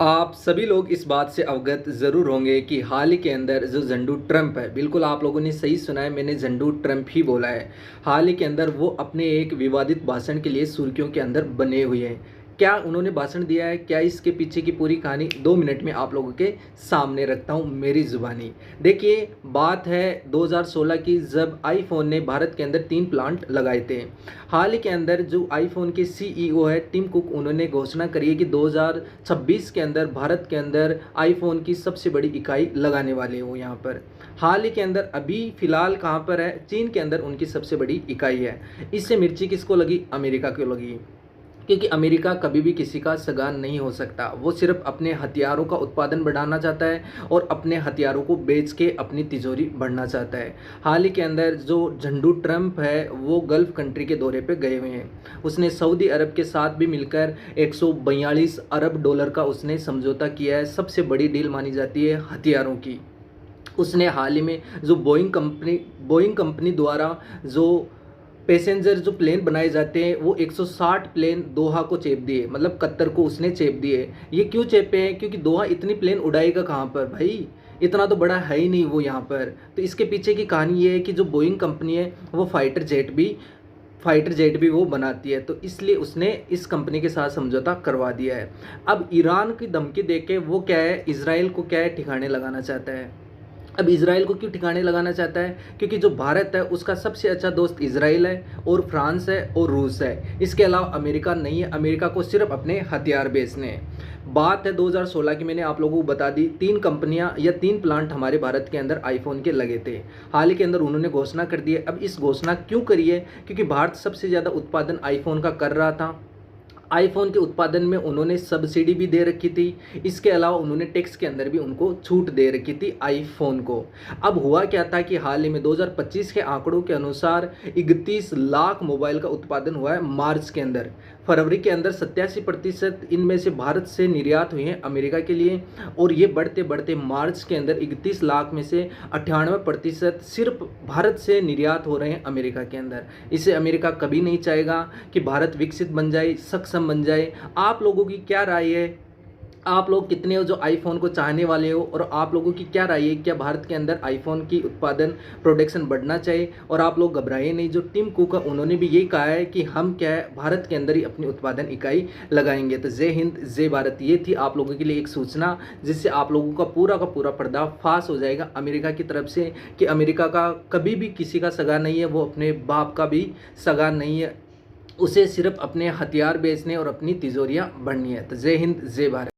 आप सभी लोग इस बात से अवगत ज़रूर होंगे कि हाल ही के अंदर जो ज़ंडू ट्रंप है, बिल्कुल आप लोगों ने सही सुना है, मैंने ज़ंडू ट्रंप ही बोला है। हाल ही के अंदर वो अपने एक विवादित भाषण के लिए सुर्खियों के अंदर बने हुए हैं। क्या उन्होंने भाषण दिया है, क्या इसके पीछे की पूरी कहानी 2 मिनट में आप लोगों के सामने रखता हूँ मेरी ज़ुबानी। देखिए, बात है 2016 की, जब आईफ़ोन ने भारत के अंदर 3 प्लांट लगाए थे। हाल ही के अंदर जो आईफ़ोन के सीईओ है टिम कुक, उन्होंने घोषणा करी है कि 2026 के अंदर भारत के अंदर आईफ़ोन की सबसे बड़ी इकाई लगाने वाले हैं वो यहाँ पर। हाल ही के अंदर अभी फ़िलहाल कहाँ पर है, चीन के अंदर उनकी सबसे बड़ी इकाई है। इससे मिर्ची किसको लगी? अमेरिका को लगी। क्योंकि अमेरिका कभी भी किसी का सगा नहीं हो सकता। वो सिर्फ अपने हथियारों का उत्पादन बढ़ाना चाहता है और अपने हथियारों को बेच के अपनी तिजोरी बढ़ना चाहता है। हाल ही के अंदर जो झंडू ट्रंप है वो गल्फ़ कंट्री के दौरे पे गए हुए हैं। उसने सऊदी अरब के साथ भी मिलकर 142 अरब डॉलर का उसने समझौता किया है। सबसे बड़ी डील मानी जाती है हथियारों की। उसने हाल ही में जो बोइंग कंपनी द्वारा जो पैसेंजर जो प्लेन बनाए जाते हैं वो 160 प्लेन दोहा को चेप दिए, मतलब कतर को उसने चेप दिए। ये क्यों चेपे हैं? क्योंकि दोहा इतनी प्लेन उड़ाएगा कहाँ पर भाई, इतना तो बड़ा है ही नहीं वो यहाँ पर। तो इसके पीछे की कहानी ये है कि जो बोइंग कंपनी है वो फाइटर जेट भी वो बनाती है, तो इसलिए उसने इस कंपनी के साथ समझौता करवा दिया है। अब ईरान की धमकी देके वो क्या है, इसराइल को क्या है, ठिकाने लगाना चाहता है। अब इसराइल को क्यों ठिकाने लगाना चाहता है? क्योंकि जो भारत है उसका सबसे अच्छा दोस्त इसराइल है और फ्रांस है और रूस है। इसके अलावा अमेरिका नहीं है। अमेरिका को सिर्फ अपने हथियार बेचने हैं। बात है 2016 की, मैंने आप लोगों को बता दी। 3 कंपनियां या 3 प्लांट हमारे भारत के अंदर आईफोन के लगे थे। हाल ही के अंदर उन्होंने घोषणा कर दी है। अब इस घोषणा क्यों करी है? क्योंकि भारत सबसे ज़्यादा उत्पादन आईफोन का कर रहा था। आईफ़ोन के उत्पादन में उन्होंने सब्सिडी भी दे रखी थी। इसके अलावा उन्होंने टैक्स के अंदर भी उनको छूट दे रखी थी आईफ़ोन को। अब हुआ क्या था कि हाल ही में 2025 के आंकड़ों के अनुसार 31 लाख मोबाइल का उत्पादन हुआ है मार्च के अंदर। फरवरी के अंदर 87% इनमें से भारत से निर्यात हुए हैं अमेरिका के लिए, और ये बढ़ते बढ़ते मार्च के अंदर 31 लाख में से 98% सिर्फ भारत से निर्यात हो रहे हैं अमेरिका के अंदर। इसे अमेरिका कभी नहीं चाहेगा कि भारत विकसित बन जाए, सक्षम बन जाए। आप लोगों की क्या राय है? आप लोग कितने हो जो आईफोन को चाहने वाले हो, और आप लोगों की क्या राय है? क्या भारत के अंदर आईफोन की उत्पादन प्रोडक्शन बढ़ना चाहिए? और आप लोग घबराइए नहीं, जो टिम कुक है उन्होंने भी यही कहा है कि हम क्या है, भारत के अंदर ही अपनी उत्पादन इकाई लगाएंगे। तो जय हिंद जय भारत, ये थी आप लोगों के लिए एक सूचना, जिससे आप लोगों का पूरा पर्दाफाश हो जाएगा अमेरिका की तरफ से कि अमेरिका का कभी भी किसी का सगा नहीं है, वो अपने बाप का भी सगा नहीं है। उसे सिर्फ अपने हथियार बेचने और अपनी तिजोरियां भरनी है। तो जय हिंद जय भारत।